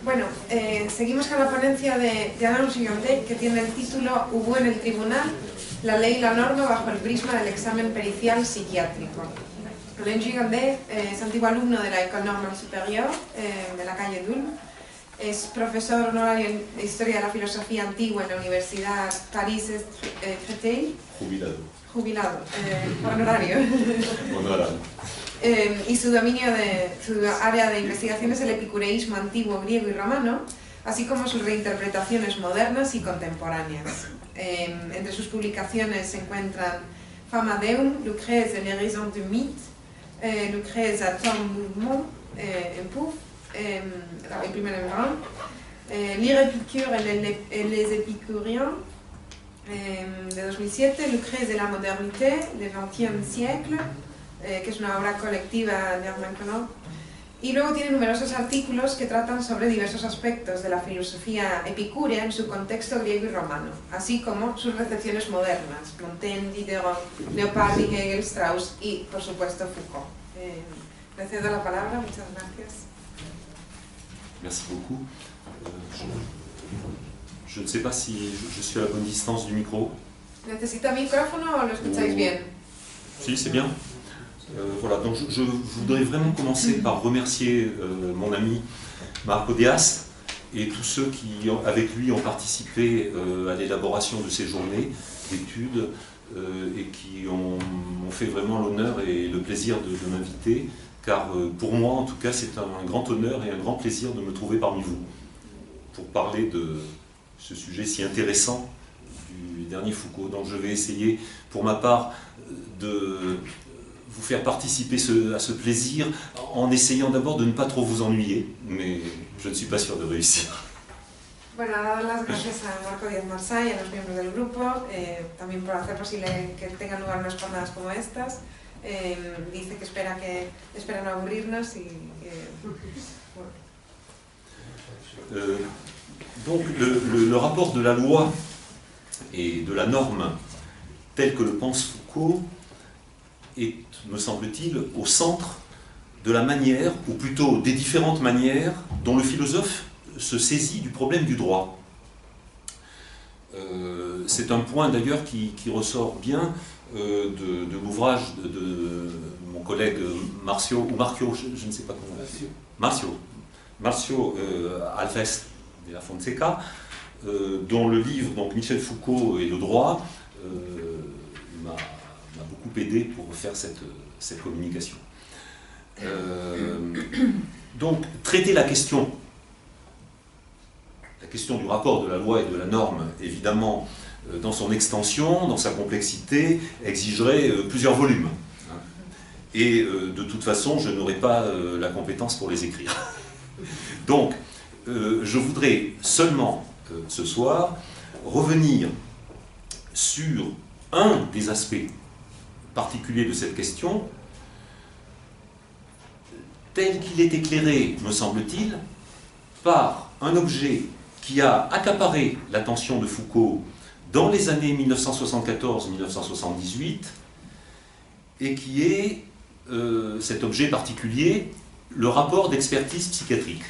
Bueno, seguimos con la ponencia de Alain Gigondet, que tiene el título Hubo en el tribunal la ley y la norma bajo el prisma del examen pericial psiquiátrico. Alain Gigondet es antiguo alumno de la École Normale Supérieure de la calle d'Ulm. Es profesor honorario de Historia de la Filosofía Antigua en la Universidad Paris-Créteil. Jubilado, honorario. Honorario. Y su área de investigación es el epicureísmo antiguo griego y romano, así como sus reinterpretaciones modernas y contemporáneas. Entre sus publicaciones se encuentran Fama Deum, Lucrèce et les raisons du mythe, Lucrèce à ton mouvement, en Pouf, el primero en Rome, Lire Épicure et les épicuriens, de 2007, Lucrèce et la modernité, le XXe siècle, que es una obra colectiva de Armand Queneau. Y luego tiene numerosos artículos que tratan sobre diversos aspectos de la filosofía epicúrea en su contexto griego y romano, así como sus recepciones modernas, Montaigne, Diderot, Leopardi, Hegel, Strauss y, por supuesto, Foucault. Le cedo la palabra, muchas gracias. Merci beaucoup. Je ne sais pas si je suis à la bonne distance du micro. ¿Necesita micrófono o lo escucháis bien? Si, c'est bien. Voilà, donc je voudrais vraiment commencer par remercier mon ami Marco Dias et tous ceux qui, avec lui, ont participé à l'élaboration de ces journées d'études et qui m'ont fait vraiment l'honneur et le plaisir de m'inviter, car pour moi, en tout cas, c'est un grand honneur et un grand plaisir de me trouver parmi vous pour parler de ce sujet si intéressant du dernier Foucault. Donc je vais essayer, pour ma part, de vous faire participer à ce plaisir en essayant d'abord de ne pas trop vous ennuyer, mais je ne suis pas sûr de réussir. Bueno, dar las gracias a Marco Díaz Marsay y a los miembros del grupo, también por hacer posible que tengan lugar unas jornadas como estas. Dice que espera no aburrirnos y bueno. Donc le rapport de la loi et de la norme tel que le pense Foucault est, me semble-t-il, au centre de la manière, ou plutôt des différentes manières, dont le philosophe se saisit du problème du droit. C'est un point d'ailleurs qui ressort bien de l'ouvrage de mon collègue Marcio je ne sais pas comment Marcio Alves de la Fonseca, dont le livre, donc Michel Foucault et le droit, m'a beaucoup aidé pour faire cette communication. Donc, traiter la question du rapport de la loi et de la norme, évidemment, dans son extension, dans sa complexité, exigerait plusieurs volumes. Et de toute façon, je n'aurais pas la compétence pour les écrire. Donc, je voudrais seulement, ce soir, revenir sur un des aspects particuliers de cette question, tel qu'il est éclairé, me semble-t-il, par un objet qui a accaparé l'attention de Foucault dans les années 1974-1978 et qui est, cet objet particulier, le rapport d'expertise psychiatrique.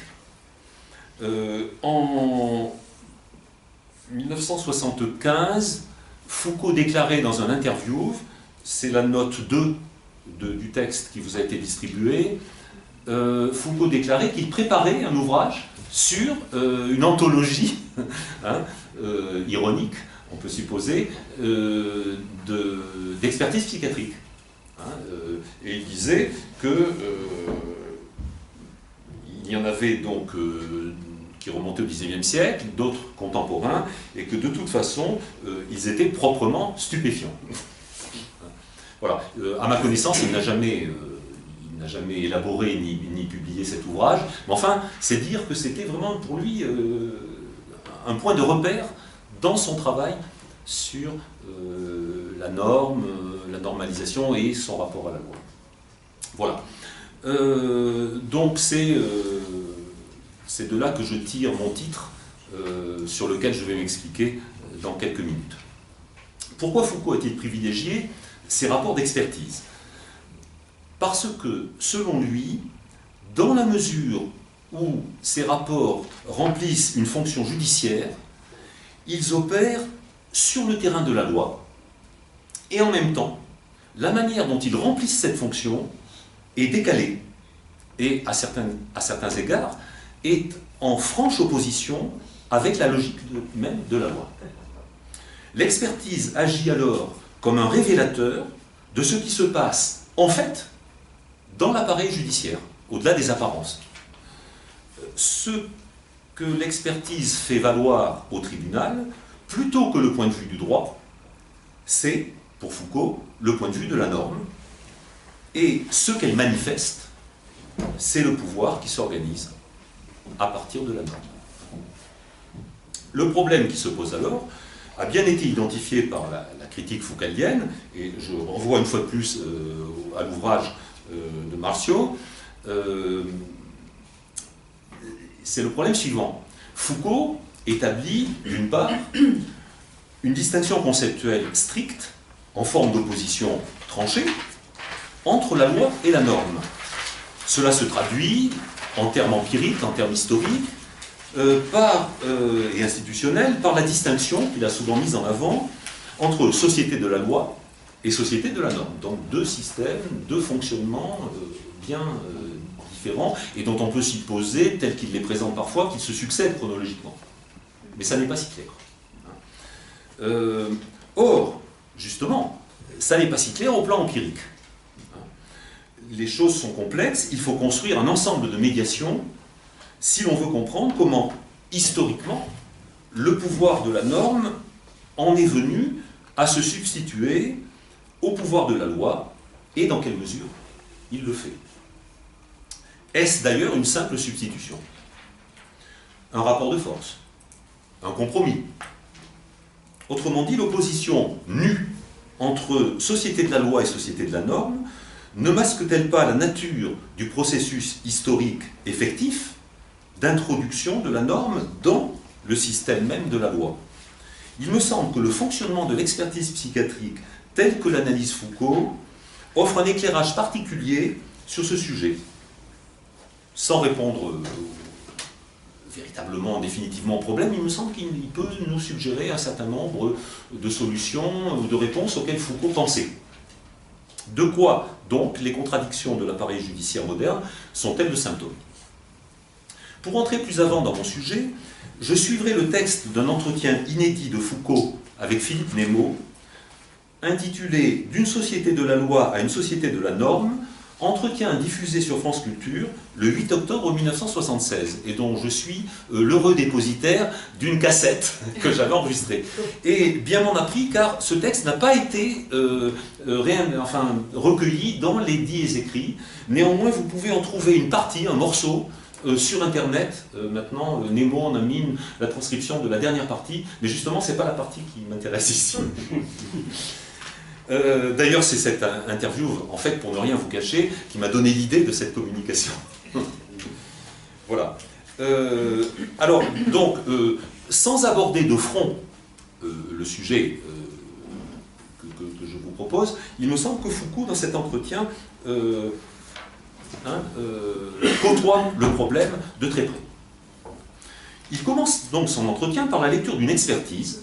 En 1975, Foucault déclarait dans un interview, c'est la note 2 du texte qui vous a été distribué, Foucault déclarait qu'il préparait un ouvrage sur une anthologie ironique, on peut supposer, d'expertise psychiatrique. Et il disait que il y en avait donc qui remontaient au XIXe siècle, d'autres contemporains, et que de toute façon, ils étaient proprement stupéfiants. Voilà. À ma connaissance, il n'a jamais élaboré ni publié cet ouvrage, mais enfin, c'est dire que c'était vraiment pour lui un point de repère dans son travail sur la norme, la normalisation et son rapport à la loi. Voilà. Donc c'est de là que je tire mon titre, sur lequel je vais m'expliquer dans quelques minutes. Pourquoi Foucault a-t-il privilégié ces rapports d'expertise? Parce que, selon lui, dans la mesure où ces rapports remplissent une fonction judiciaire, ils opèrent sur le terrain de la loi, et en même temps, la manière dont ils remplissent cette fonction est décalée, et à certains égards, est en franche opposition avec la logique même de la loi. L'expertise agit alors comme un révélateur de ce qui se passe, en fait, dans l'appareil judiciaire, au-delà des apparences. Ce que l'expertise fait valoir au tribunal, plutôt que le point de vue du droit, c'est, pour Foucault, le point de vue de la norme. Et ce qu'elle manifeste, c'est le pouvoir qui s'organise à partir de la norme. Le problème qui se pose alors a bien été identifié par la critique foucaldienne, et je renvoie une fois de plus à l'ouvrage de Marcio. C'est le problème suivant. Foucault établit, d'une part, une distinction conceptuelle stricte, en forme d'opposition tranchée, entre la loi et la norme. Cela se traduit, en termes empiriques, en termes historiques, et institutionnels, par la distinction qu'il a souvent mise en avant entre société de la loi et société de la norme. Donc deux systèmes, deux fonctionnements bien différents, et dont on peut supposer, tel qu'il les présente parfois, qu'ils se succèdent chronologiquement. Mais ça n'est pas si clair. Or, justement, ça n'est pas si clair au plan empirique. Les choses sont complexes, il faut construire un ensemble de médiations si l'on veut comprendre comment, historiquement, le pouvoir de la norme en est venu à se substituer au pouvoir de la loi, et dans quelle mesure il le fait. Est-ce d'ailleurs une simple substitution? Un rapport de force? Un compromis? Autrement dit, l'opposition nue entre société de la loi et société de la norme ne masque-t-elle pas la nature du processus historique effectif d'introduction de la norme dans le système même de la loi? Il me semble que le fonctionnement de l'expertise psychiatrique, tel que l'analyse Foucault, offre un éclairage particulier sur ce sujet. Sans répondre véritablement, définitivement au problème, il me semble qu'il peut nous suggérer un certain nombre de solutions ou de réponses auxquelles Foucault pensait. De quoi, donc, les contradictions de l'appareil judiciaire moderne sont-elles le symptôme? Pour entrer plus avant dans mon sujet, je suivrai le texte d'un entretien inédit de Foucault avec Philippe Nemo, intitulé « D'une société de la loi à une société de la norme », entretien diffusé sur France Culture le 8 octobre 1976, et dont je suis l'heureux dépositaire d'une cassette que j'avais enregistrée. Et bien m'en a pris, car ce texte n'a pas été recueilli dans les dits écrits. Néanmoins, vous pouvez en trouver une partie, un morceau, sur Internet. Maintenant, Nemo en a mis la transcription de la dernière partie, mais justement, ce n'est pas la partie qui m'intéresse ici. D'ailleurs, c'est cette interview, en fait, pour ne rien vous cacher, qui m'a donné l'idée de cette communication. Voilà. Alors, donc, sans aborder de front le sujet que je vous propose, il me semble que Foucault, dans cet entretien, côtoie le problème de très près. Il commence donc son entretien par la lecture d'une expertise,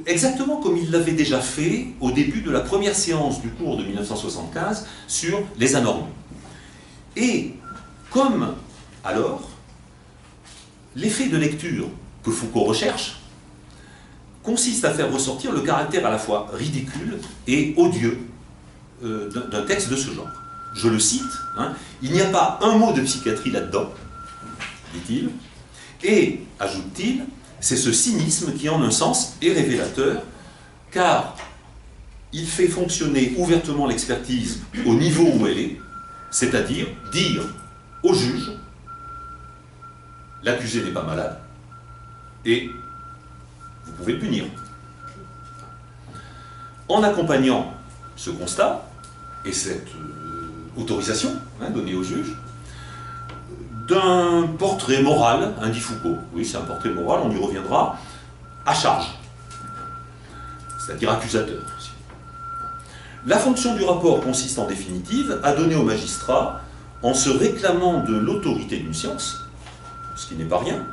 exactement comme il l'avait déjà fait au début de la première séance du cours de 1975 sur les anormaux. Et comme alors, l'effet de lecture que Foucault recherche consiste à faire ressortir le caractère à la fois ridicule et odieux d'un texte de ce genre. Je le cite, il n'y a pas un mot de psychiatrie là-dedans, dit-il, et, ajoute-t-il, c'est ce cynisme qui, en un sens, est révélateur, car il fait fonctionner ouvertement l'expertise au niveau où elle est, c'est-à-dire dire au juge « l'accusé n'est pas malade et vous pouvez le punir ». En accompagnant ce constat et cette autorisation donnée au juge, d'un portrait moral, dit Foucault. Oui, c'est un portrait moral, on y reviendra, à charge, c'est-à-dire accusateur. La fonction du rapport consiste en définitive à donner au magistrat, en se réclamant de l'autorité d'une science, ce qui n'est pas rien,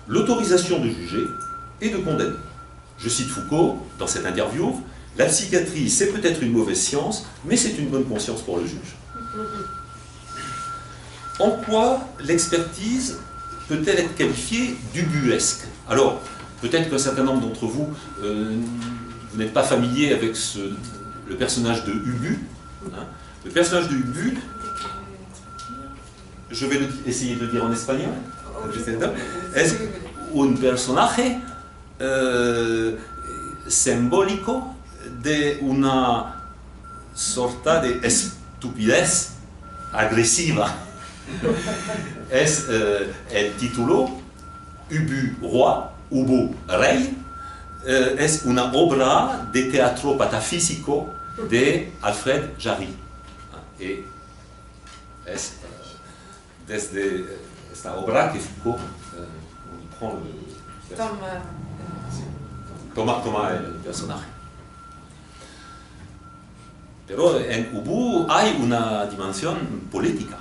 l'autorisation de juger et de condamner. Je cite Foucault dans cette interview, « La psychiatrie, c'est peut-être une mauvaise science, mais c'est une bonne conscience pour le juge. » En quoi l'expertise peut-elle être qualifiée d'ubuesque? Alors, peut-être qu'un certain nombre d'entre vous, vous n'êtes pas familier avec le personnage de Ubu. Hein. Le personnage de Ubu, je vais essayer de le dire en espagnol. Es un personaje simbólico de una sorta de estupidez agresiva. Es el título Ubu Roi, Ubu Rey, es una obra de teatro patafísico de Alfred Jarry. Et es desde esta obra que Foucault prend le... Toma el personaje. Pero en Ubu hay una dimensión política,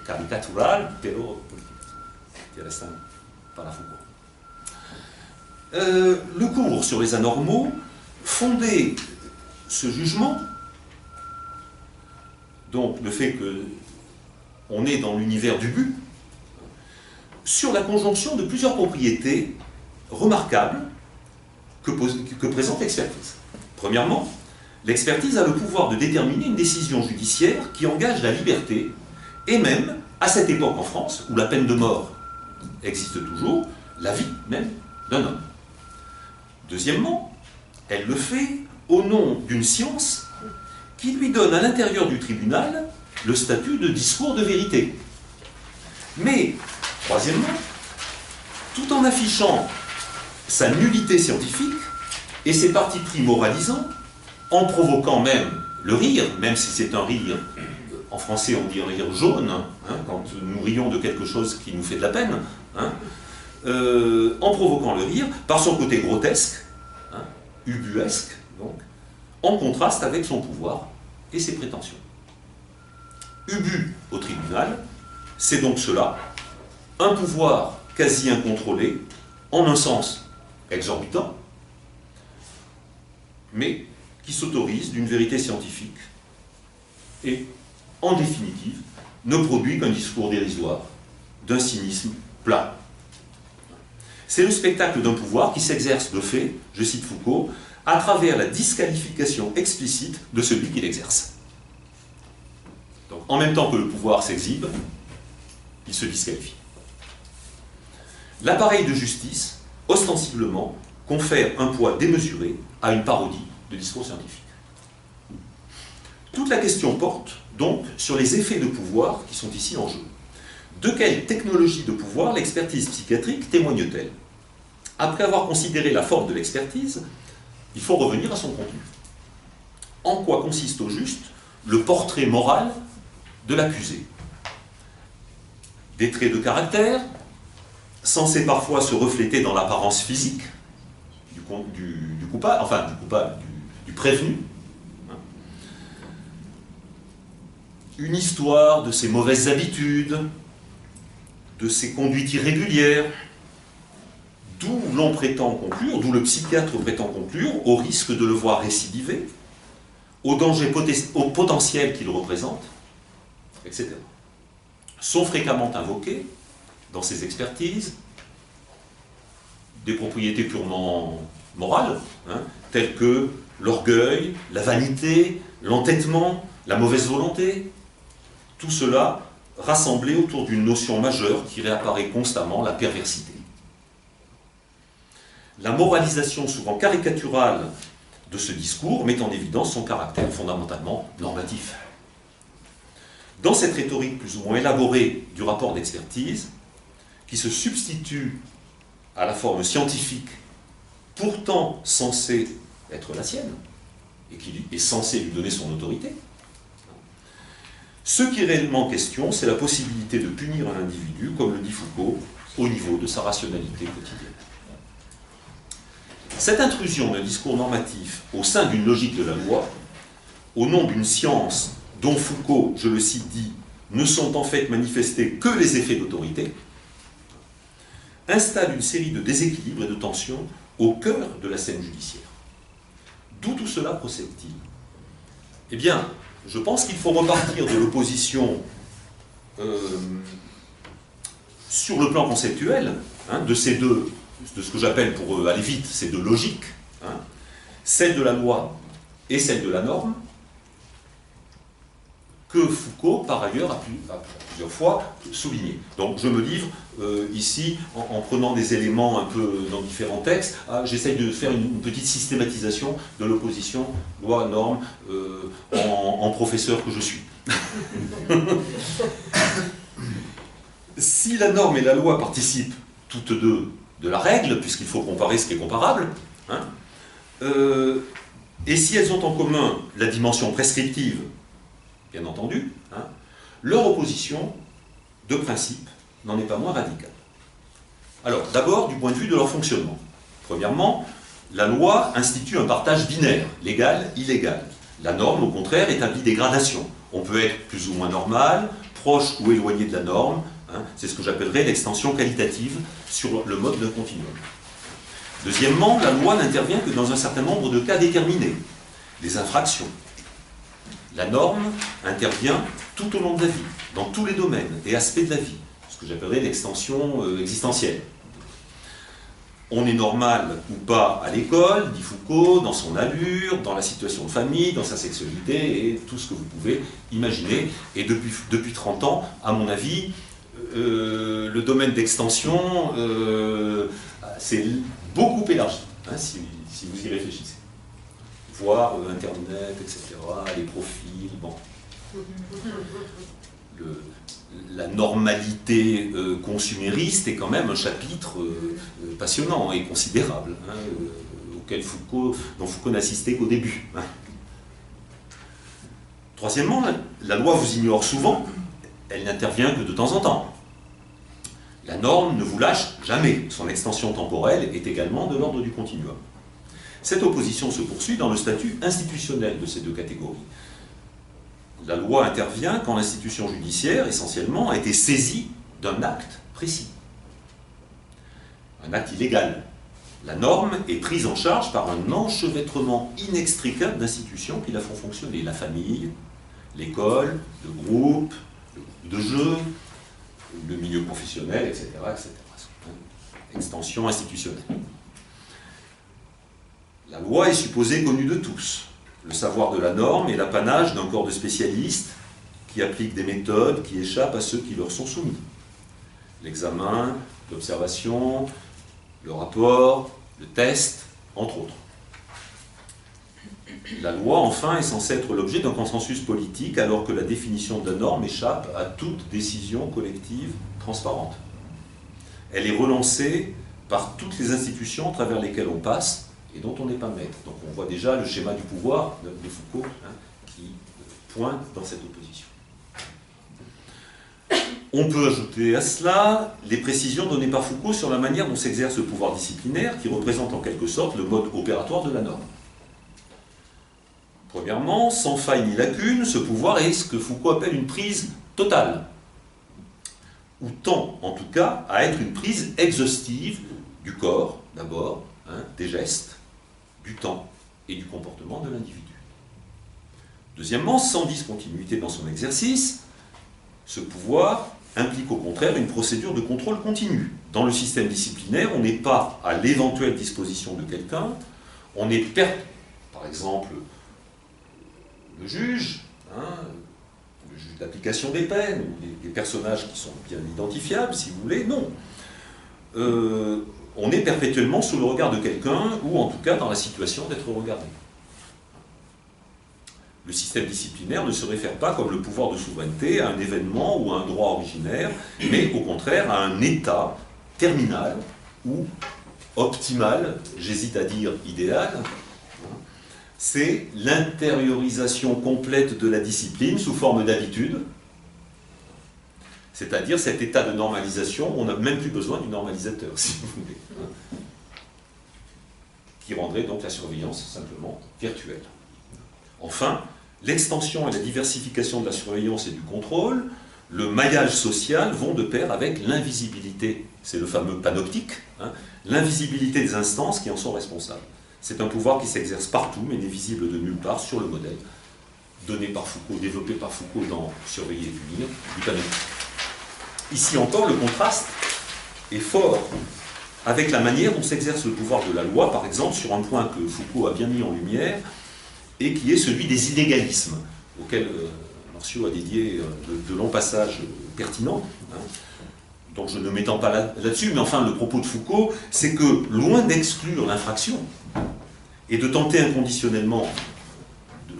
caricatural, pero intéressant para Foucault. Le cours sur les anormaux fondait ce jugement, donc le fait qu'on est dans l'univers du but, sur la conjonction de plusieurs propriétés remarquables que présente l'expertise. Premièrement, l'expertise a le pouvoir de déterminer une décision judiciaire qui engage la liberté, et même, à cette époque en France, où la peine de mort existe toujours, la vie même d'un homme. Deuxièmement, elle le fait au nom d'une science qui lui donne à l'intérieur du tribunal le statut de discours de vérité. Mais, troisièmement, tout en affichant sa nullité scientifique et ses partis pris moralisants, en provoquant même le rire, même si c'est un rire, en français on dit un rire jaune, hein, quand nous rions de quelque chose qui nous fait de la peine, hein, en provoquant le rire, par son côté grotesque, hein, ubuesque, donc, en contraste avec son pouvoir et ses prétentions. Ubu au tribunal, c'est donc cela, un pouvoir quasi incontrôlé, en un sens exorbitant, mais qui s'autorise d'une vérité scientifique et, en définitive, ne produit qu'un discours dérisoire, d'un cynisme plat. C'est le spectacle d'un pouvoir qui s'exerce de fait, je cite Foucault, à travers la disqualification explicite de celui qui l'exerce. Donc, en même temps que le pouvoir s'exhibe, il se disqualifie. L'appareil de justice, ostensiblement, confère un poids démesuré à une parodie de discours scientifique. Toute la question porte donc sur les effets de pouvoir qui sont ici en jeu. De quelle technologie de pouvoir l'expertise psychiatrique témoigne-t-elle? Après avoir considéré la forme de l'expertise, il faut revenir à son contenu. En quoi consiste au juste le portrait moral de l'accusé? Des traits de caractère, censés parfois se refléter dans l'apparence physique du coupable, enfin du prévenu. Une histoire de ses mauvaises habitudes, de ses conduites irrégulières, d'où l'on prétend conclure, d'où le psychiatre prétend conclure, au risque de le voir récidiver, au danger potentiel qu'il représente, etc. Sont fréquemment invoquées, dans ces expertises, des propriétés purement morales, hein, telles que l'orgueil, la vanité, l'entêtement, la mauvaise volonté, tout cela rassemblé autour d'une notion majeure qui réapparaît constamment, la perversité. La moralisation souvent caricaturale de ce discours met en évidence son caractère fondamentalement normatif. Dans cette rhétorique plus ou moins élaborée du rapport d'expertise, qui se substitue à la forme scientifique, pourtant censée être la sienne, et qui est censée lui donner son autorité, ce qui est réellement question, c'est la possibilité de punir un individu, comme le dit Foucault, au niveau de sa rationalité quotidienne. Cette intrusion d'un discours normatif au sein d'une logique de la loi, au nom d'une science dont Foucault, je le cite, dit ne sont en fait manifestés que les effets d'autorité, installe une série de déséquilibres et de tensions au cœur de la scène judiciaire. D'où tout cela procède-t-il? Eh bien, je pense qu'il faut repartir de l'opposition sur le plan conceptuel, hein, de ces deux, de ce que j'appelle, pour aller vite, ces deux logiques, hein, celle de la loi et celle de la norme, que Foucault, par ailleurs, a plusieurs fois souligné. Donc je me livre ici, en prenant des éléments un peu dans différents textes, j'essaye de faire une petite systématisation de l'opposition loi-norme en professeur que je suis. Si la norme et la loi participent toutes deux de la règle, puisqu'il faut comparer ce qui est comparable, hein, et si elles ont en commun la dimension prescriptive, bien entendu, hein, leur opposition de principe n'en est pas moins radicale. Alors, d'abord, du point de vue de leur fonctionnement. Premièrement, la loi institue un partage binaire, légal, illégal. La norme, au contraire, établit des gradations. On peut être plus ou moins normal, proche ou éloigné de la norme, hein, c'est ce que j'appellerais l'extension qualitative sur le mode d'un continuum. Deuxièmement, la loi n'intervient que dans un certain nombre de cas déterminés, les infractions. La norme intervient tout au long de la vie, dans tous les domaines et aspects de la vie, ce que j'appellerais l'extension existentielle. On est normal ou pas à l'école, dit Foucault, dans son allure, dans la situation de famille, dans sa sexualité et tout ce que vous pouvez imaginer. Et depuis 30 ans, à mon avis, le domaine d'extension s'est beaucoup élargi, hein, si vous y réfléchissez. Voir Internet, etc., les profils, bon. La normalité consumériste est quand même un chapitre passionnant et considérable, hein, dont Foucault n'assistait qu'au début. Hein. Troisièmement, la loi vous ignore souvent, elle n'intervient que de temps en temps. La norme ne vous lâche jamais, son extension temporelle est également de l'ordre du continuum. Cette opposition se poursuit dans le statut institutionnel de ces deux catégories. La loi intervient quand l'institution judiciaire, essentiellement, a été saisie d'un acte précis. Un acte illégal. La norme est prise en charge par un enchevêtrement inextricable d'institutions qui la font fonctionner. La famille, l'école, le groupe de jeu, le milieu professionnel, etc., etc. Extension institutionnelle. La loi est supposée connue de tous. Le savoir de la norme est l'apanage d'un corps de spécialistes qui appliquent des méthodes qui échappent à ceux qui leur sont soumis. L'examen, l'observation, le rapport, le test, entre autres. La loi, enfin, est censée être l'objet d'un consensus politique alors que la définition de la norme échappe à toute décision collective transparente. Elle est relancée par toutes les institutions à travers lesquelles on passe et dont on n'est pas maître. Donc on voit déjà le schéma du pouvoir de Foucault, hein, qui pointe dans cette opposition. On peut ajouter à cela les précisions données par Foucault sur la manière dont s'exerce le pouvoir disciplinaire qui représente en quelque sorte le mode opératoire de la norme. Premièrement, sans faille ni lacune, ce pouvoir est ce que Foucault appelle une prise totale, ou tend en tout cas à être une prise exhaustive du corps, d'abord, hein, des gestes, du temps et du comportement de l'individu. Deuxièmement, sans discontinuité dans son exercice, ce pouvoir implique au contraire une procédure de contrôle continu. Dans le système disciplinaire, on n'est pas à l'éventuelle disposition de quelqu'un, on est par exemple le juge, hein, le juge d'application des peines, ou des personnages qui sont bien identifiables, si vous voulez, non. On est perpétuellement sous le regard de quelqu'un, ou en tout cas dans la situation d'être regardé. Le système disciplinaire ne se réfère pas comme le pouvoir de souveraineté à un événement ou à un droit originaire, mais au contraire à un état terminal ou optimal, j'hésite à dire idéal. C'est l'intériorisation complète de la discipline sous forme d'habitude, c'est-à-dire cet état de normalisation, on n'a même plus besoin du normalisateur, si vous voulez, qui rendrait donc la surveillance simplement virtuelle. Enfin, l'extension et la diversification de la surveillance et du contrôle le maillage social vont de pair avec l'invisibilité. C'est le fameux panoptique, hein, l'invisibilité des instances qui en sont responsables. C'est un pouvoir qui s'exerce partout, mais n'est visible de nulle part, sur le modèle donné par Foucault, développé par Foucault dans Surveiller et punir, du panoptique. Ici encore, le contraste est fort avec la manière dont s'exerce le pouvoir de la loi, par exemple, sur un point que Foucault a bien mis en lumière, et qui est celui des inégalismes, auxquels Martiaux a dédié de longs passages pertinents, hein, donc je ne m'étends pas là-dessus, mais enfin, le propos de Foucault, c'est que, loin d'exclure l'infraction, et de tenter inconditionnellement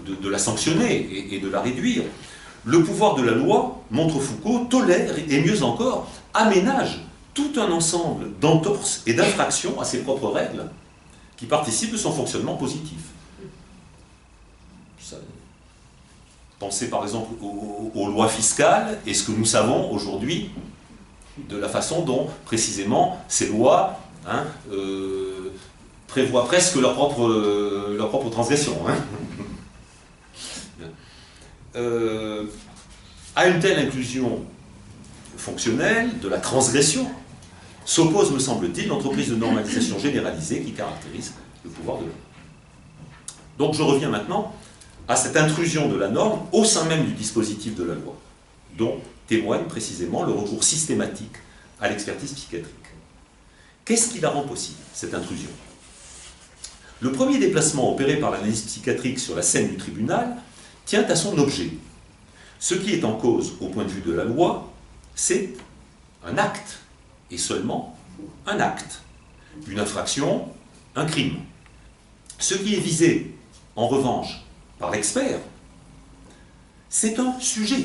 de la sanctionner et de la réduire, le pouvoir de la loi, montre Foucault, tolère et mieux encore, aménage tout un ensemble d'entorses et d'infractions à ses propres règles qui participent de son fonctionnement positif. Pensez par exemple aux lois fiscales et ce que nous savons aujourd'hui de la façon dont précisément ces lois prévoient presque leur propre transgression. Hein. À une telle inclusion fonctionnelle de la transgression s'oppose, me semble-t-il, l'entreprise de normalisation généralisée qui caractérise le pouvoir de l'homme. Donc je reviens maintenant à cette intrusion de la norme au sein même du dispositif de la loi, dont témoigne précisément le recours systématique à l'expertise psychiatrique. Qu'est-ce qui la rend possible, cette intrusion? Le premier déplacement opéré par l'analyse psychiatrique sur la scène du tribunal tient à son objet. Ce qui est en cause au point de vue de la loi, c'est un acte, et seulement un acte. Une infraction, un crime. Ce qui est visé, en revanche, par l'expert, c'est un sujet,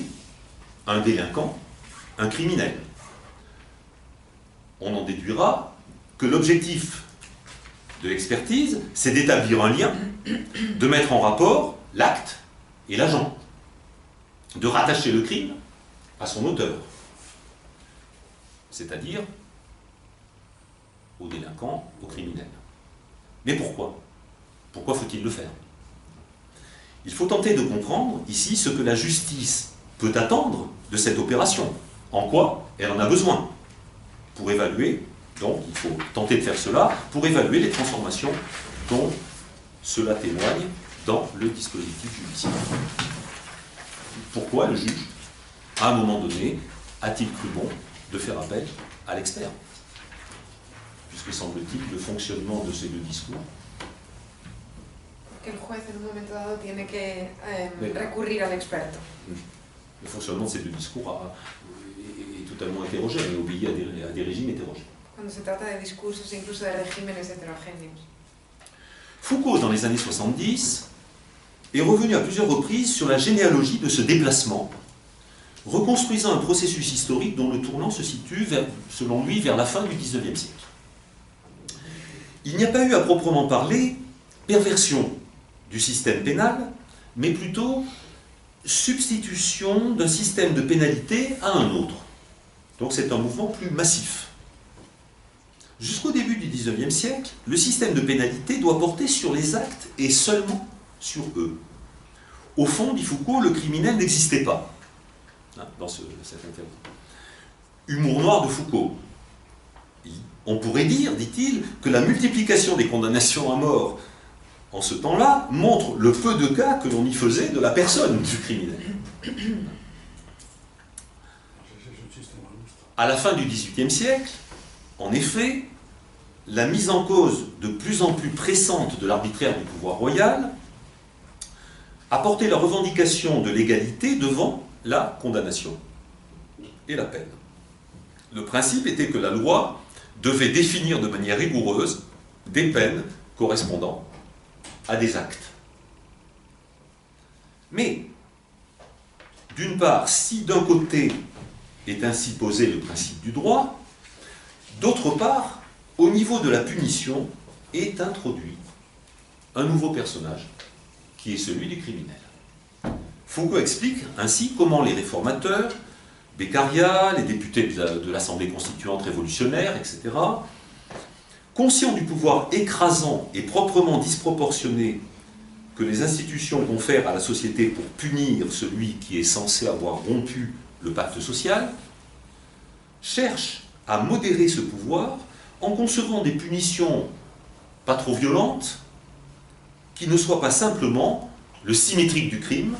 un délinquant, un criminel. On en déduira que l'objectif de l'expertise, c'est d'établir un lien, de mettre en rapport l'acte et l'agent, de rattacher le crime à son auteur, c'est-à-dire au délinquant, au criminel. Mais pourquoi? Pourquoi faut-il le faire? Il faut tenter de comprendre ici ce que la justice peut attendre de cette opération, en quoi elle en a besoin, pour évaluer, donc il faut tenter de faire cela, pour évaluer les transformations dont cela témoigne dans le dispositif judiciaire. Pourquoi le juge, à un moment donné, a-t-il cru bon de faire appel à l'expert? Puisque semble-t-il le fonctionnement de ces deux discours. Que el juez en un momento dado tiene que recurrir al experto. Le fonctionnement de ces deux discours est totalement hétérogène et obéit à des régimes hétérogènes. Cuando se trata de discursos, incluso de regímenes heterogéneos. Foucault, dans les années 70, est revenu à plusieurs reprises sur la généalogie de ce déplacement, reconstruisant un processus historique dont le tournant se situe, selon lui, vers la fin du XIXe siècle. Il n'y a pas eu à proprement parler perversion du système pénal, mais plutôt substitution d'un système de pénalité à un autre. Donc c'est un mouvement plus massif. Jusqu'au début du XIXe siècle, le système de pénalité doit porter sur les actes et seulement sur eux. Au fond, dit Foucault, le criminel n'existait pas dans cette interview. Humour noir de Foucault. On pourrait dire, dit-il, que la multiplication des condamnations à mort en ce temps-là montre le peu de cas que l'on y faisait de la personne du criminel. À la fin du XVIIIe siècle, en effet, la mise en cause de plus en plus pressante de l'arbitraire du pouvoir royal a porté la revendication de l'égalité devant la condamnation et la peine. Le principe était que la loi devait définir de manière rigoureuse des peines correspondant à des actes. Mais, d'une part, si d'un côté est ainsi posé le principe du droit, d'autre part, au niveau de la punition est introduit un nouveau personnage, qui est celui du criminel. Foucault explique ainsi comment les réformateurs, Beccaria, les députés de l'Assemblée constituante révolutionnaire, etc., conscients du pouvoir écrasant et proprement disproportionné que les institutions confèrent à la société pour punir celui qui est censé avoir rompu le pacte social, cherche à modérer ce pouvoir en concevant des punitions pas trop violentes, qui ne soient pas simplement le symétrique du crime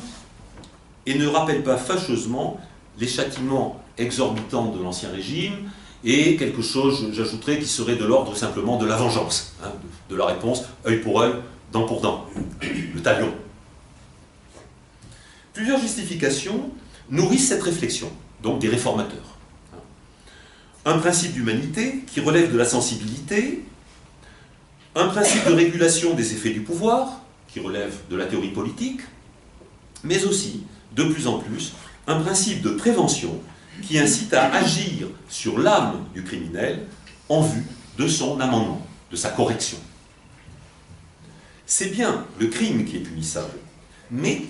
et ne rappellent pas fâcheusement les châtiments exorbitants de l'Ancien Régime et quelque chose, j'ajouterais, qui serait de l'ordre simplement de la vengeance, hein, de la réponse œil pour œil, dent pour dent, le talion. Plusieurs justifications nourrissent cette réflexion, donc des réformateurs. Un principe d'humanité qui relève de la sensibilité, un principe de régulation des effets du pouvoir, qui relève de la théorie politique, mais aussi, de plus en plus, un principe de prévention qui incite à agir sur l'âme du criminel en vue de son amendement, de sa correction. C'est bien le crime qui est punissable, mais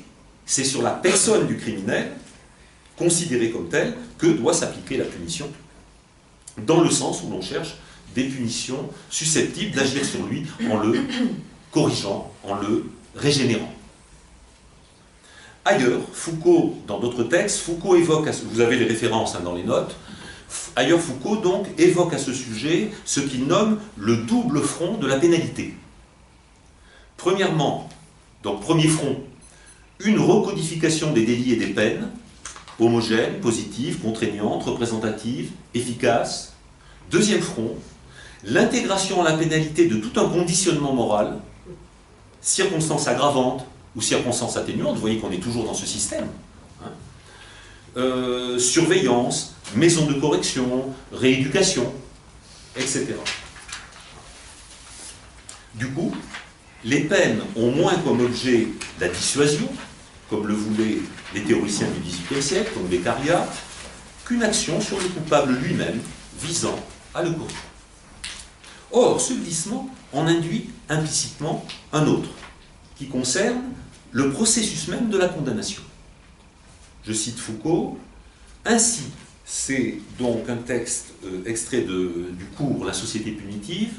c'est sur la personne du criminel, considérée comme telle, que doit s'appliquer la punition, dans le sens où l'on cherche des punitions susceptibles d'agir sur lui en le corrigeant, en le régénérant. Ailleurs, Foucault, dans d'autres textes, Foucault évoque, vous avez les références hein, dans les notes, ailleurs Foucault donc évoque à ce sujet ce qu'il nomme le double front de la pénalité. Premièrement, donc premier front, une recodification des délits et des peines, homogène, positive, contraignante, représentative, efficace. Deuxième front, l'intégration à la pénalité de tout un conditionnement moral, circonstances aggravantes ou circonstances atténuantes, vous voyez qu'on est toujours dans ce système. Hein. Surveillance, maison de correction, rééducation, etc. Du coup, les peines ont moins comme objet la dissuasion, comme le voulaient les théoriciens du XVIIIe siècle, comme Beccaria, qu'une action sur le coupable lui-même visant à le corriger. Or, ce glissement en induit implicitement un autre, qui concerne le processus même de la condamnation. Je cite Foucault, « Ainsi, c'est donc un texte extrait du cours « La société punitive »,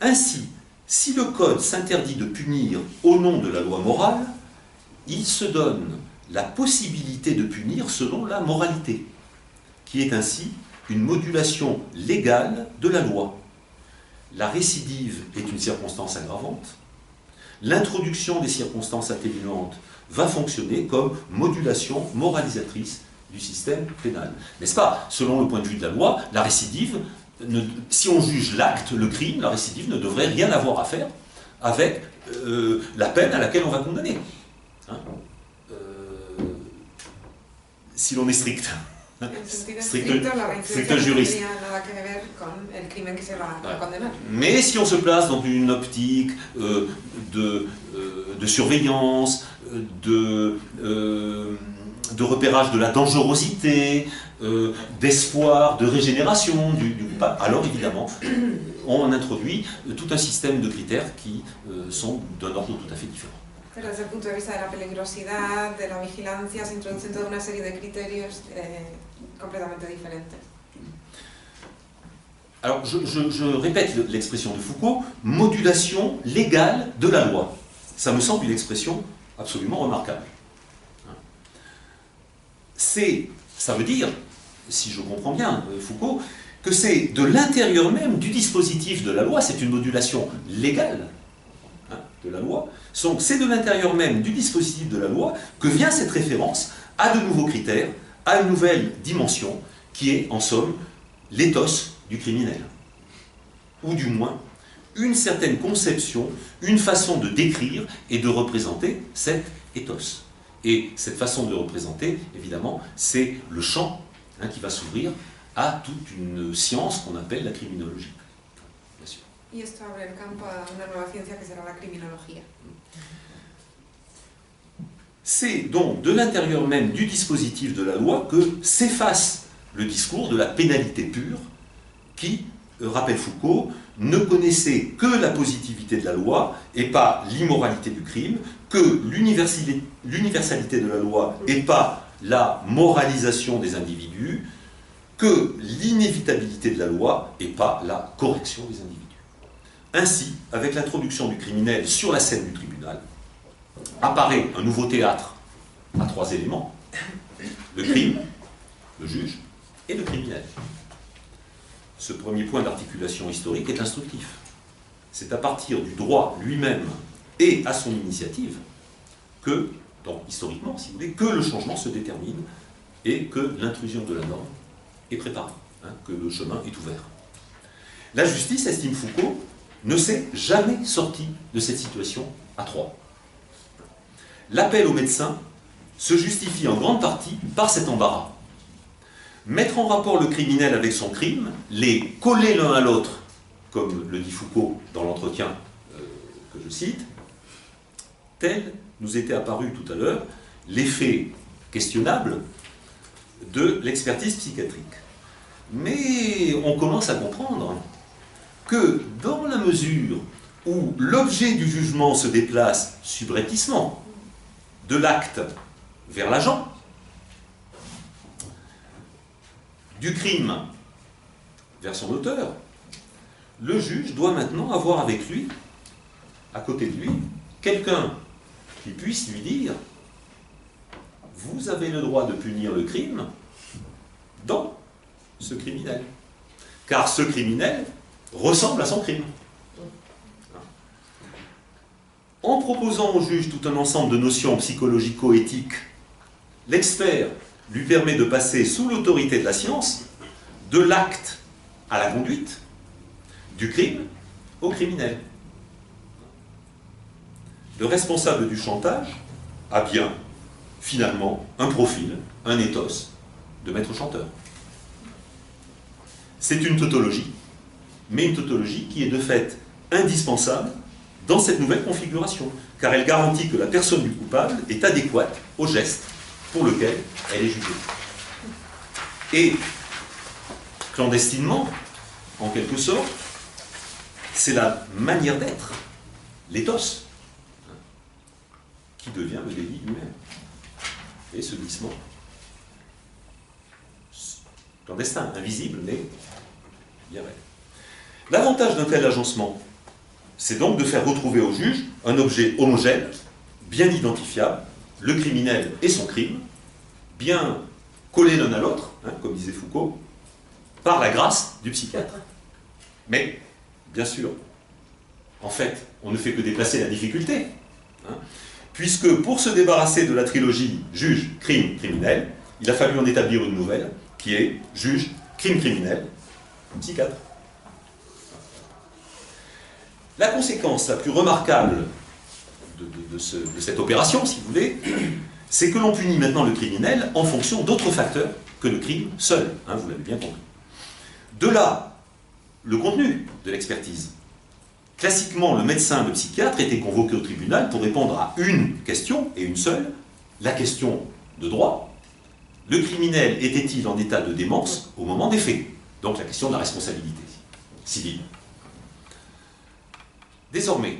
ainsi, si le Code s'interdit de punir au nom de la loi morale, il se donne la possibilité de punir selon la moralité, qui est ainsi une modulation légale de la loi. La récidive est une circonstance aggravante, l'introduction des circonstances atténuantes va fonctionner comme modulation moralisatrice du système pénal. N'est-ce pas? Selon le point de vue de la loi, la récidive, si on juge l'acte, le crime, la récidive ne devrait rien avoir à faire avec la peine à laquelle on va condamner. Hein? Si l'on est strict. Strict juriste. Mais si on se place dans une optique de surveillance, de repérage de la dangerosité, d'espoir, de régénération du coupable, alors évidemment, on introduit tout un système de critères qui sont d'un ordre tout à fait différent. Desde el punto de vista de la peligrosidad, de la vigilancia, se introducen toda una serie de criterios completamente diferentes. Alors, je répète l'expression de Foucault, modulation légale de la loi. Ça me semble une expression absolument remarquable. Ça veut dire, si je comprends bien Foucault, que c'est de l'intérieur même du dispositif de la loi, c'est une modulation légale de la loi, donc c'est de l'intérieur même du dispositif de la loi que vient cette référence à de nouveaux critères, à une nouvelle dimension, qui est en somme l'éthos du criminel. Ou du moins, une certaine conception, une façon de décrire et de représenter cet éthos. Et cette façon de représenter, évidemment, c'est le champ qui va s'ouvrir à toute une science qu'on appelle la criminologie. Bien sûr. Y esto abre el campo a una nueva ciencia que será la criminología. C'est donc de l'intérieur même du dispositif de la loi que s'efface le discours de la pénalité pure qui, rappelle Foucault, ne connaissait que la positivité de la loi et pas l'immoralité du crime, que l'universalité de la loi et pas la moralisation des individus, que l'inévitabilité de la loi et pas la correction des individus. Ainsi, avec l'introduction du criminel sur la scène du tribunal, apparaît un nouveau théâtre à trois éléments. le crime, le juge et le criminel. Ce premier point d'articulation historique est instructif. C'est à partir du droit lui-même et à son initiative que, donc historiquement, si vous voulez, que le changement se détermine et que l'intrusion de la norme est préparée, que le chemin est ouvert. La justice, estime Foucault, ne s'est jamais sortie de cette situation à trois. L'appel au médecin se justifie en grande partie par cet embarras. Mettre en rapport le criminel avec son crime, les coller l'un à l'autre, comme le dit Foucault dans l'entretien que je cite, tel nous était apparu tout à l'heure l'effet questionnable de l'expertise psychiatrique. Mais on commence à comprendre que dans la mesure où l'objet du jugement se déplace subrepticement de l'acte vers l'agent, du crime vers son auteur, le juge doit maintenant avoir avec lui, à côté de lui, quelqu'un qui puisse lui dire « Vous avez le droit de punir le crime dans ce criminel. » Car ce criminel ressemble à son crime. En proposant au juge tout un ensemble de notions psychologico-éthiques, l'expert lui permet de passer sous l'autorité de la science de l'acte à la conduite, du crime au criminel. Le responsable du chantage a bien, finalement, un profil, un ethos de maître chanteur. C'est une tautologie, mais une tautologie qui est de fait indispensable dans cette nouvelle configuration, car elle garantit que la personne du coupable est adéquate au geste pour lequel elle est jugée. Et, clandestinement, en quelque sorte, c'est la manière d'être, l'éthos, qui devient le délit lui-même. Et ce glissement, clandestin, invisible, mais bien réel. L'avantage d'un tel agencement, c'est donc de faire retrouver au juge un objet homogène, bien identifiable, le criminel et son crime, bien collés l'un à l'autre, comme disait Foucault, par la grâce du psychiatre. Mais, bien sûr, en fait, on ne fait que déplacer la difficulté, puisque pour se débarrasser de la trilogie juge, crime, criminel, il a fallu en établir une nouvelle, qui est juge, crime, criminel, psychiatre. La conséquence la plus remarquable de cette opération, si vous voulez, c'est que l'on punit maintenant le criminel en fonction d'autres facteurs que le crime seul, vous l'avez bien compris. De là, le contenu de l'expertise. Classiquement, le médecin, le psychiatre était convoqué au tribunal pour répondre à une question, et une seule, la question de droit. Le criminel était-il en état de démence au moment des faits? Donc la question de la responsabilité civile. Désormais,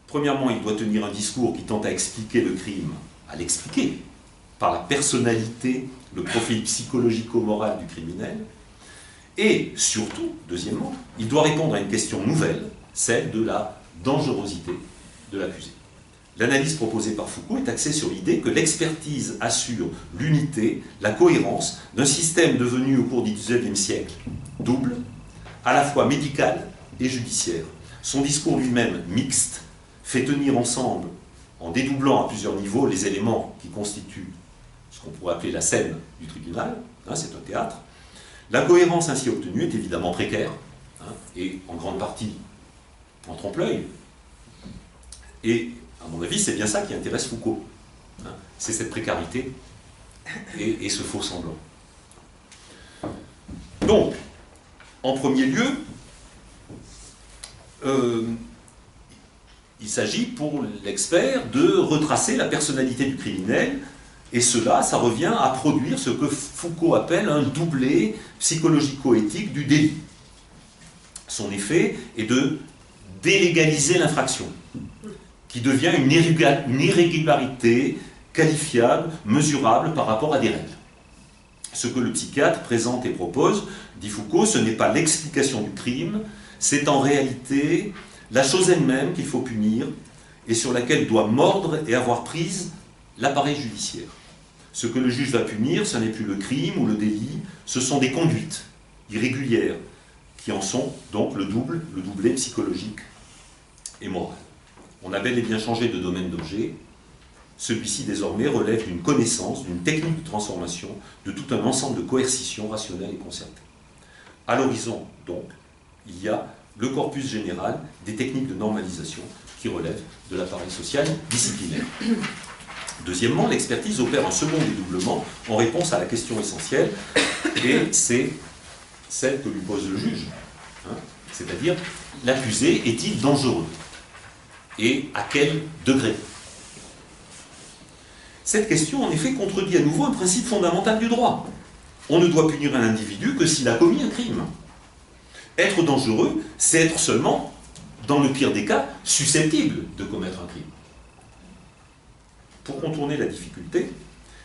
premièrement, il doit tenir un discours qui tente à expliquer le crime, à l'expliquer, par la personnalité, le profil psychologico-moral du criminel. Et surtout, deuxièmement, il doit répondre à une question nouvelle, celle de la dangerosité de l'accusé. L'analyse proposée par Foucault est axée sur l'idée que l'expertise assure l'unité, la cohérence d'un système devenu au cours du XIXe siècle double, à la fois médical et judiciaire. Son discours lui-même mixte fait tenir ensemble, en dédoublant à plusieurs niveaux les éléments qui constituent ce qu'on pourrait appeler la scène du tribunal, c'est un théâtre. La cohérence ainsi obtenue est évidemment précaire, et en grande partie en trompe-l'œil. Et, à mon avis, c'est bien ça qui intéresse Foucault. C'est cette précarité et ce faux semblant. Donc, en premier lieu, il s'agit pour l'expert de retracer la personnalité du criminel, et cela, ça revient à produire ce que Foucault appelle un doublé psychologico-éthique du délit. Son effet est de délégaliser l'infraction, qui devient une irrégularité qualifiable, mesurable par rapport à des règles. Ce que le psychiatre présente et propose, dit Foucault, ce n'est pas l'explication du crime, c'est en réalité la chose elle-même qu'il faut punir et sur laquelle doit mordre et avoir prise l'appareil judiciaire. Ce que le juge va punir, ce n'est plus le crime ou le délit, ce sont des conduites irrégulières qui en sont donc le doublé psychologique et moral. On a bel et bien changé de domaine d'objet. Celui-ci désormais relève d'une connaissance, d'une technique de transformation, de tout un ensemble de coercitions rationnelles et concertées. À l'horizon, donc, il y a le corpus général des techniques de normalisation qui relèvent de l'appareil social disciplinaire. Deuxièmement, l'expertise opère un second dédoublement en réponse à la question essentielle, et c'est celle que lui pose le juge, hein, c'est-à-dire l'accusé est-il dangereux et à quel degré? Cette question, en effet, contredit à nouveau un principe fondamental du droit. On ne doit punir un individu que s'il a commis un crime. Être dangereux, c'est être seulement, dans le pire des cas, susceptible de commettre un crime. Pour contourner la difficulté,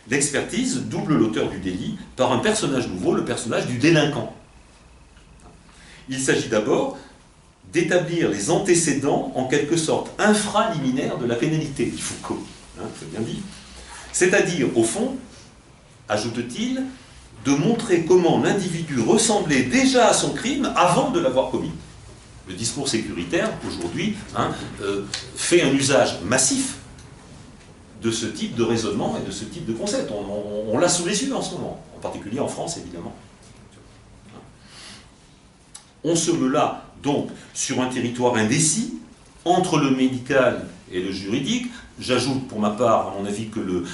l'expertise double l'auteur du délit par un personnage nouveau, le personnage du délinquant. Il s'agit d'abord d'établir les antécédents, en quelque sorte infraliminaires de la pénalité, dit Foucault. C'est bien dit. C'est-à-dire, au fond, ajoute-t-il, de montrer comment l'individu ressemblait déjà à son crime avant de l'avoir commis. Le discours sécuritaire, aujourd'hui, fait un usage massif de ce type de raisonnement et de ce type de concept. On l'a sous les yeux en ce moment, en particulier en France, évidemment. On se meut là, donc, sur un territoire indécis, entre le médical et le juridique. J'ajoute, pour ma part, à mon avis, que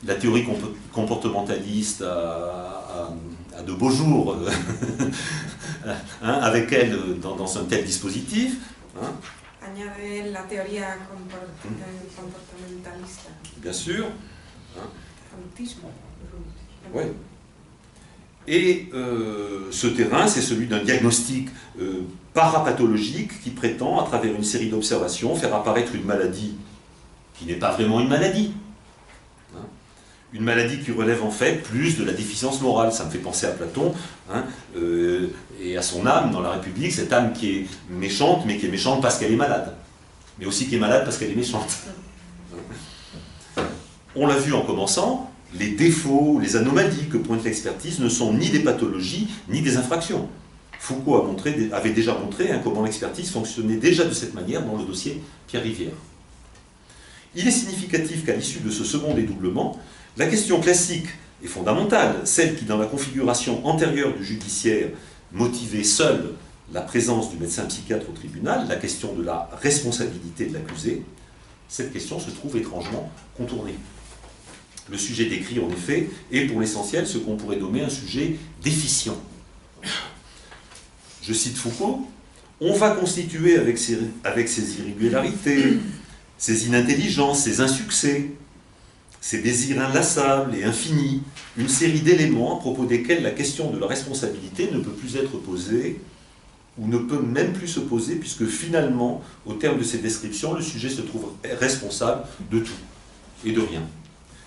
la théorie comportementaliste a de beaux jours avec elle dans un tel dispositif. Añade la teoría comportamentalista. Bien sûr. Oui. Et ce terrain, c'est celui d'un diagnostic parapathologique qui prétend, à travers une série d'observations, faire apparaître une maladie qui n'est pas vraiment une maladie. Une maladie qui relève en fait plus de la déficience morale. Ça me fait penser à Platon et à son âme dans la République, cette âme qui est méchante, mais qui est méchante parce qu'elle est malade. Mais aussi qui est malade parce qu'elle est méchante. On l'a vu en commençant, les défauts, les anomalies que pointe l'expertise ne sont ni des pathologies, ni des infractions. Foucault avait déjà montré comment l'expertise fonctionnait déjà de cette manière dans le dossier Pierre Rivière. Il est significatif qu'à l'issue de ce second dédoublement, la question classique et fondamentale, celle qui dans la configuration antérieure du judiciaire motivait seule la présence du médecin psychiatre au tribunal, la question de la responsabilité de l'accusé, cette question se trouve étrangement contournée. Le sujet décrit, en effet, est pour l'essentiel ce qu'on pourrait nommer un sujet déficient. Je cite Foucault, « On va constituer avec ses irrégularités, ses inintelligences, ses insuccès, ses désirs inlassables et infinis, une série d'éléments à propos desquels la question de la responsabilité ne peut plus être posée, ou ne peut même plus se poser, puisque finalement, au terme de ces descriptions, le sujet se trouve responsable de tout et de rien.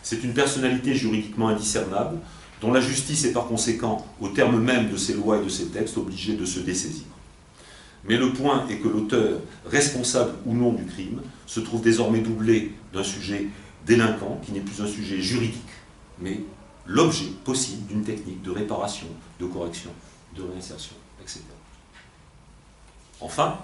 C'est une personnalité juridiquement indiscernable, dont la justice est par conséquent, au terme même de ses lois et de ses textes, obligée de se dessaisir. Mais le point est que l'auteur, responsable ou non du crime, se trouve désormais doublé d'un sujet délinquant, qui n'est plus un sujet juridique, mais l'objet possible d'une technique de réparation, de correction, de réinsertion, etc. Enfin,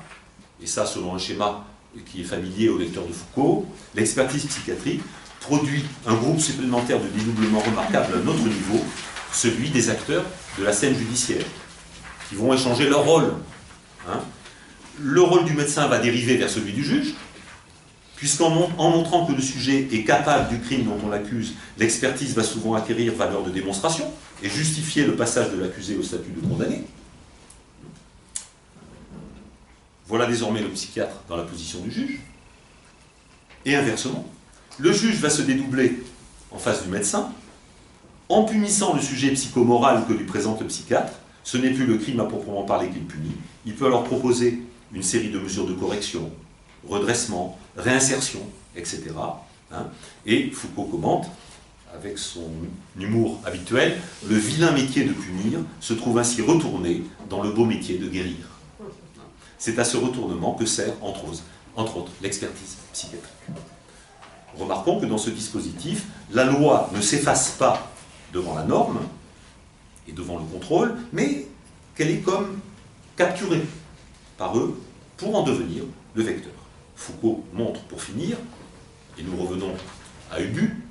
et ça selon un schéma qui est familier au lecteur de Foucault, l'expertise psychiatrique produit un groupe supplémentaire de dédoublement remarquable à un autre niveau, celui des acteurs de la scène judiciaire, qui vont échanger leur rôle. Le rôle du médecin va dériver vers celui du juge, puisqu'en montrant que le sujet est capable du crime dont on l'accuse, l'expertise va souvent acquérir valeur de démonstration et justifier le passage de l'accusé au statut de condamné. Voilà désormais le psychiatre dans la position du juge. Et inversement, le juge va se dédoubler en face du médecin, en punissant le sujet psychomoral que lui présente le psychiatre. Ce n'est plus le crime à proprement parler qu'il punit. Il peut alors proposer une série de mesures de correction, redressement, réinsertion, etc. Et Foucault commente, avec son humour habituel, le vilain métier de punir se trouve ainsi retourné dans le beau métier de guérir. C'est à ce retournement que sert, entre autres, l'expertise psychiatrique. Remarquons que dans ce dispositif, la loi ne s'efface pas devant la norme et devant le contrôle, mais qu'elle est comme capturée par eux pour en devenir le vecteur. Foucault montre, pour finir, et nous revenons à Ubu,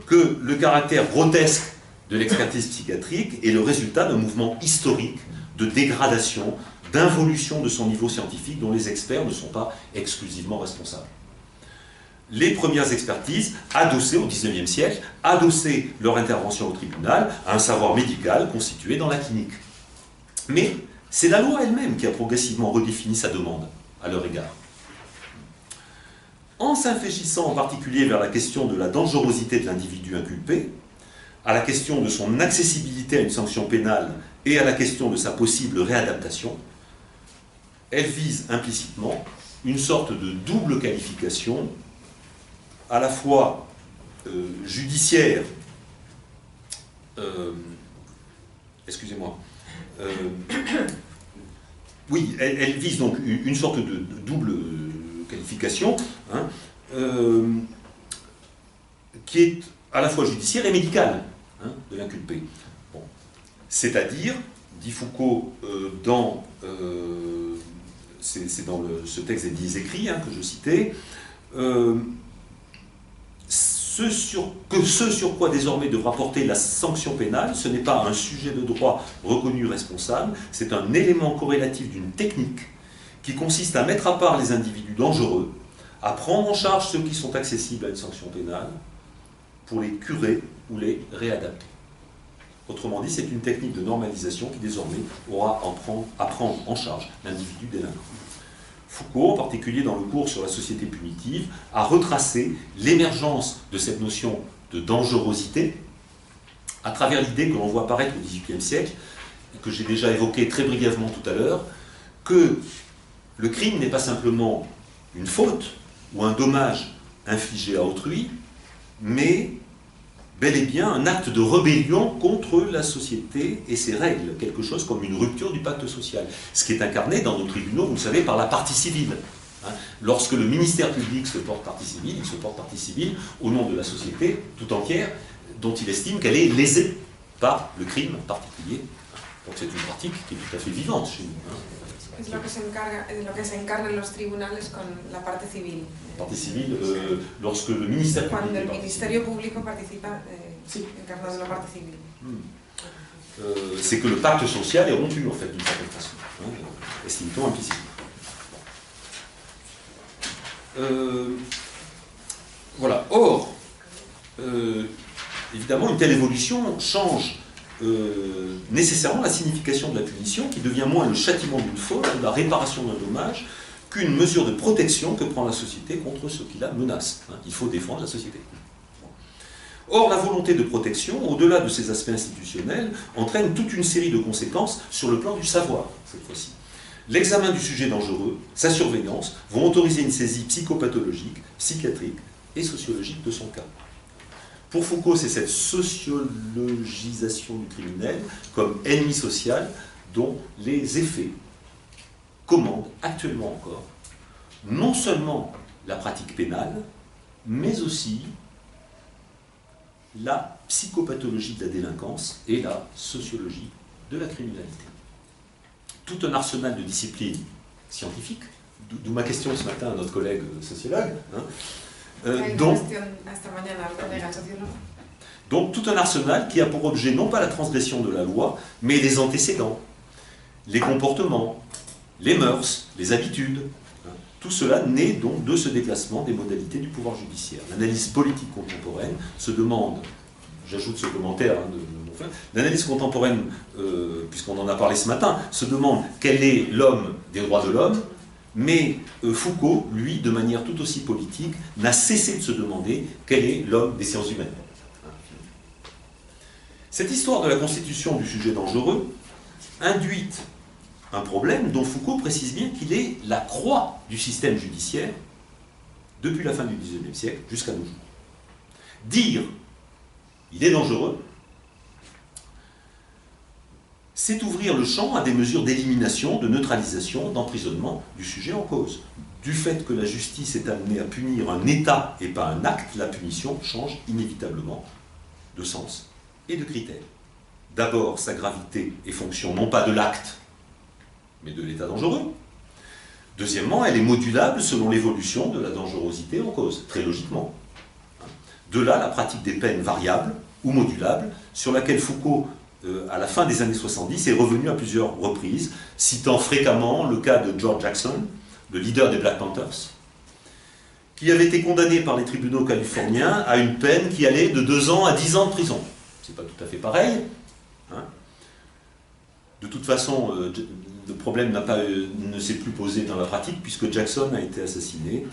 que le caractère grotesque de l'expertise psychiatrique est le résultat d'un mouvement historique de dégradation, d'involution de son niveau scientifique dont les experts ne sont pas exclusivement responsables. Les premières expertises, adossées au XIXe siècle, adossaient leur intervention au tribunal à un savoir médical constitué dans la clinique. Mais c'est la loi elle-même qui a progressivement redéfini sa demande à leur égard. En s'infléchissant en particulier vers la question de la dangerosité de l'individu inculpé, à la question de son accessibilité à une sanction pénale et à la question de sa possible réadaptation, elle vise implicitement une sorte de double qualification, à la fois judiciaire, excusez-moi, oui, elle vise donc une sorte de double qualification, hein, qui est à la fois judiciaire et médicale, hein, de l'inculpé. Bon. C'est-à-dire, dit Foucault c'est dans ce texte des 10 écrits, hein, que je citais, ce sur quoi désormais devra porter la sanction pénale, ce n'est pas un sujet de droit reconnu responsable, c'est un élément corrélatif d'une technique qui consiste à mettre à part les individus dangereux, à prendre en charge ceux qui sont accessibles à une sanction pénale, pour les curer ou les réadapter. Autrement dit, c'est une technique de normalisation qui désormais aura à prendre en charge l'individu délinquant. Foucault, en particulier dans le cours sur la société punitive, a retracé l'émergence de cette notion de dangerosité à travers l'idée que l'on voit apparaître au XVIIIe siècle, et que j'ai déjà évoqué très brièvement tout à l'heure, que le crime n'est pas simplement une faute ou un dommage infligé à autrui, mais bel et bien un acte de rébellion contre la société et ses règles, quelque chose comme une rupture du pacte social. Ce qui est incarné dans nos tribunaux, vous le savez, par la partie civile. Lorsque le ministère public se porte partie civile, il se porte partie civile au nom de la société tout entière, dont il estime qu'elle est lésée par le crime particulier. Donc c'est une pratique qui est tout à fait vivante chez nous. Es lo que se encargan los tribunales con la parte civil. Partie civile, lorsque le ministère public... Cuando el Ministerio Público participa encarnando la parte civil. C'est que le pacte social est rompu, en fait, d'une certaine façon. Estime-t-on implicitement. Voilà. Or, évidemment, une telle évolution change nécessairement la signification de la punition, qui devient moins le châtiment d'une faute ou la réparation d'un dommage qu'une mesure de protection que prend la société contre ceux qui la menacent. Il faut défendre la société. Or, la volonté de protection, au-delà de ces aspects institutionnels, entraîne toute une série de conséquences sur le plan du savoir, cette fois-ci. L'examen du sujet dangereux, sa surveillance, vont autoriser une saisie psychopathologique, psychiatrique et sociologique de son cas. Pour Foucault, c'est cette sociologisation du criminel comme ennemi social dont les effets commandent actuellement encore non seulement la pratique pénale, mais aussi la psychopathologie de la délinquance et la sociologie de la criminalité. Tout un arsenal de disciplines scientifiques, d'où ma question ce matin à notre collègue sociologue, donc tout un arsenal qui a pour objet non pas la transgression de la loi, mais les antécédents, les comportements, les mœurs, les habitudes. Tout cela naît donc de ce déplacement des modalités du pouvoir judiciaire. L'analyse politique contemporaine se demande, j'ajoute ce commentaire l'analyse contemporaine, puisqu'on en a parlé ce matin, se demande quel est l'homme des droits de l'homme, mais Foucault, lui, de manière tout aussi politique, n'a cessé de se demander quel est l'homme des sciences humaines. Cette histoire de la constitution du sujet dangereux induit un problème dont Foucault précise bien qu'il est la croix du système judiciaire depuis la fin du XIXe siècle jusqu'à nos jours. Dire « il est dangereux », c'est ouvrir le champ à des mesures d'élimination, de neutralisation, d'emprisonnement du sujet en cause. Du fait que la justice est amenée à punir un état et pas un acte, la punition change inévitablement de sens et de critères. D'abord, sa gravité est fonction non pas de l'acte, mais de l'état dangereux. Deuxièmement, elle est modulable selon l'évolution de la dangerosité en cause, très logiquement. De là, la pratique des peines variables ou modulables, sur laquelle Foucault, à la fin des années 70, est revenu à plusieurs reprises, citant fréquemment le cas de George Jackson, le leader des Black Panthers, qui avait été condamné par les tribunaux californiens à une peine qui allait de 2 ans à 10 ans de prison. C'est pas tout à fait pareil. Hein. De toute façon, le problème ne s'est plus posé dans la pratique, puisque Jackson a été assassiné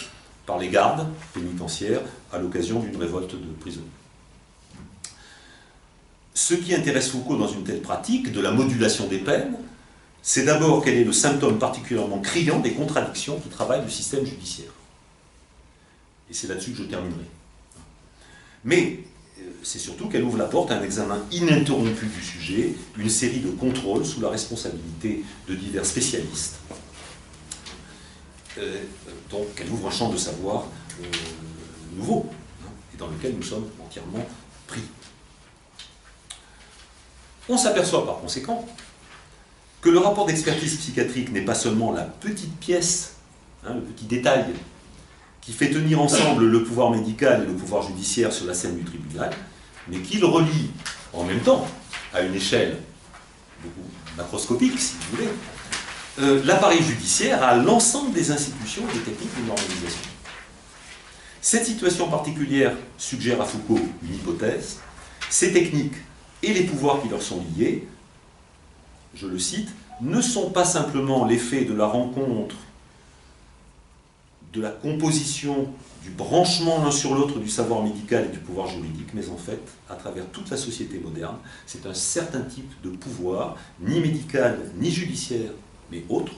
par les gardes pénitentiaires à l'occasion d'une révolte de prisonniers. Ce qui intéresse Foucault dans une telle pratique de la modulation des peines, c'est d'abord qu'elle est le symptôme particulièrement criant des contradictions qui travaillent le système judiciaire. Et c'est là-dessus que je terminerai. Mais c'est surtout qu'elle ouvre la porte à un examen ininterrompu du sujet, une série de contrôles sous la responsabilité de divers spécialistes. Donc elle ouvre un champ de savoir nouveau, hein, et dans lequel nous sommes entièrement pris. On s'aperçoit par conséquent que le rapport d'expertise psychiatrique n'est pas seulement la petite pièce, hein, le petit détail, qui fait tenir ensemble le pouvoir médical et le pouvoir judiciaire sur la scène du tribunal, mais qu'il relie en même temps, à une échelle beaucoup macroscopique, si vous voulez, l'appareil judiciaire à l'ensemble des institutions et des techniques de normalisation. Cette situation particulière suggère à Foucault une hypothèse. Ces techniques et les pouvoirs qui leur sont liés, je le cite, ne sont pas simplement l'effet de la rencontre, de la composition, du branchement l'un sur l'autre du savoir médical et du pouvoir juridique, mais en fait, à travers toute la société moderne, c'est un certain type de pouvoir, ni médical, ni judiciaire, mais autre,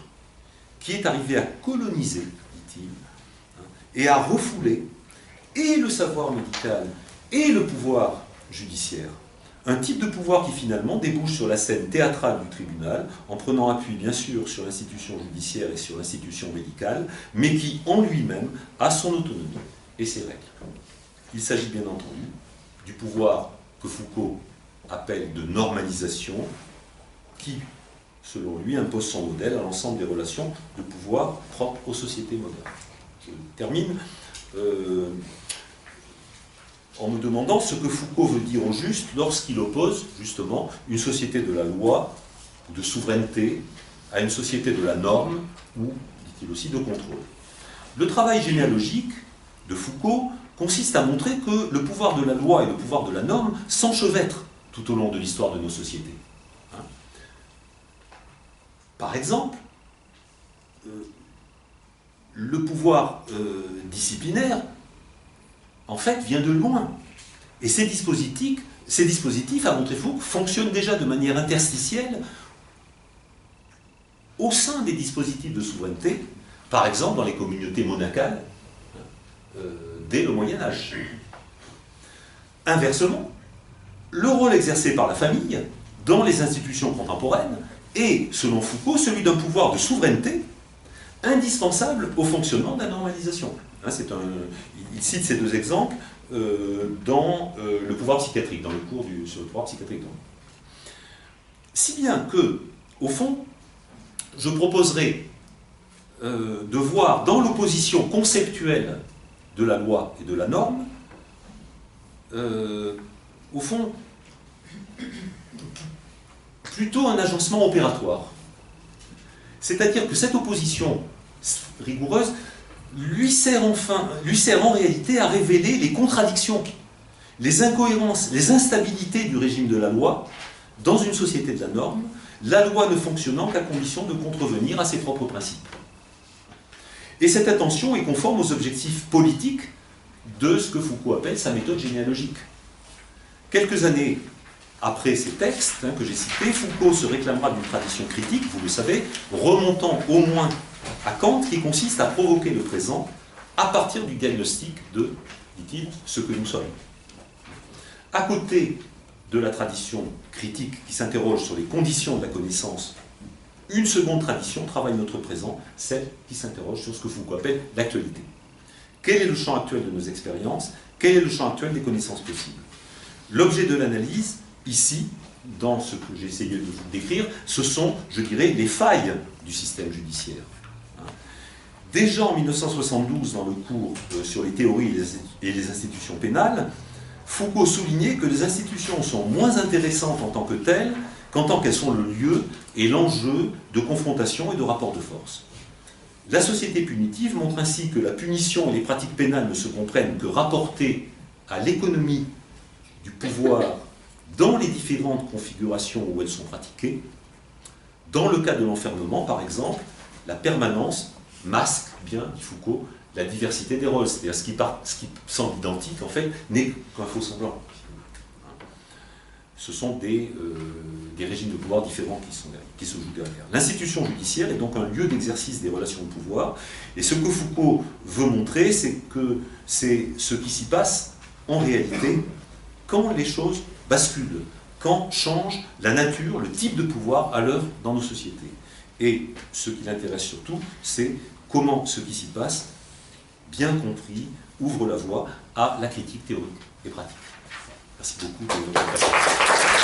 qui est arrivé à coloniser, dit-il, et à refouler et le savoir médical et le pouvoir judiciaire. Un type de pouvoir qui finalement débouche sur la scène théâtrale du tribunal, en prenant appui bien sûr sur l'institution judiciaire et sur l'institution médicale, mais qui en lui-même a son autonomie et ses règles. Il s'agit bien entendu du pouvoir que Foucault appelle de normalisation, qui, selon lui, impose son modèle à l'ensemble des relations de pouvoir propres aux sociétés modernes. Je termine en me demandant ce que Foucault veut dire au juste lorsqu'il oppose justement une société de la loi ou de souveraineté à une société de la norme ou, dit-il aussi, de contrôle. Le travail généalogique de Foucault consiste à montrer que le pouvoir de la loi et le pouvoir de la norme s'enchevêtrent tout au long de l'histoire de nos sociétés. Hein. Par exemple, le pouvoir disciplinaire en fait, vient de loin. Et ces dispositifs, à montrer Foucault, fonctionnent déjà de manière interstitielle au sein des dispositifs de souveraineté, par exemple dans les communautés monacales, dès le Moyen-Âge. Inversement, le rôle exercé par la famille dans les institutions contemporaines est, selon Foucault, celui d'un pouvoir de souveraineté indispensable au fonctionnement de la normalisation. Il cite ces 2 exemples dans le pouvoir psychiatrique, dans le cours sur le pouvoir psychiatrique. Si bien que, au fond, je proposerai de voir dans l'opposition conceptuelle de la loi et de la norme, au fond, plutôt un agencement opératoire. C'est-à-dire que cette opposition rigoureuse lui sert en réalité à révéler les contradictions, les incohérences, les instabilités du régime de la loi dans une société de la norme, la loi ne fonctionnant qu'à condition de contrevenir à ses propres principes. Et cette attention est conforme aux objectifs politiques de ce que Foucault appelle sa méthode généalogique. Quelques années après ces textes que j'ai cités, Foucault se réclamera d'une tradition critique, vous le savez, remontant au moins à Kant, qui consiste à provoquer le présent à partir du diagnostic de, dit-il, ce que nous sommes. À côté de la tradition critique qui s'interroge sur les conditions de la connaissance. Une seconde tradition travaille notre présent, celle qui s'interroge sur ce que Foucault appelle l'actualité. Quel est le champ actuel de nos expériences? Quel est le champ actuel des connaissances possibles? L'objet de l'analyse, ici, dans ce que j'ai essayé de vous décrire, ce sont, je dirais, les failles du système judiciaire. Déjà en 1972, dans le cours sur les théories et les institutions pénales, Foucault soulignait que les institutions sont moins intéressantes en tant que telles qu'en tant qu'elles sont le lieu et l'enjeu de confrontation et de rapport de force. La société punitive montre ainsi que la punition et les pratiques pénales ne se comprennent que rapportées à l'économie du pouvoir dans les différentes configurations où elles sont pratiquées. Dans le cas de l'enfermement, par exemple, la permanence masque bien, dit Foucault, la diversité des rôles. C'est-à-dire ce qui semble identique, en fait, n'est qu'un faux semblant. Ce sont des régimes de pouvoir différents qui se jouent derrière. L'institution judiciaire est donc un lieu d'exercice des relations de pouvoir. Et ce que Foucault veut montrer, c'est que c'est ce qui s'y passe en réalité quand les choses basculent, quand change la nature, le type de pouvoir à l'œuvre dans nos sociétés. Et ce qui l'intéresse surtout, c'est comment ce qui s'y passe, bien compris, ouvre la voie à la critique théorique et pratique. Merci beaucoup de votre attention.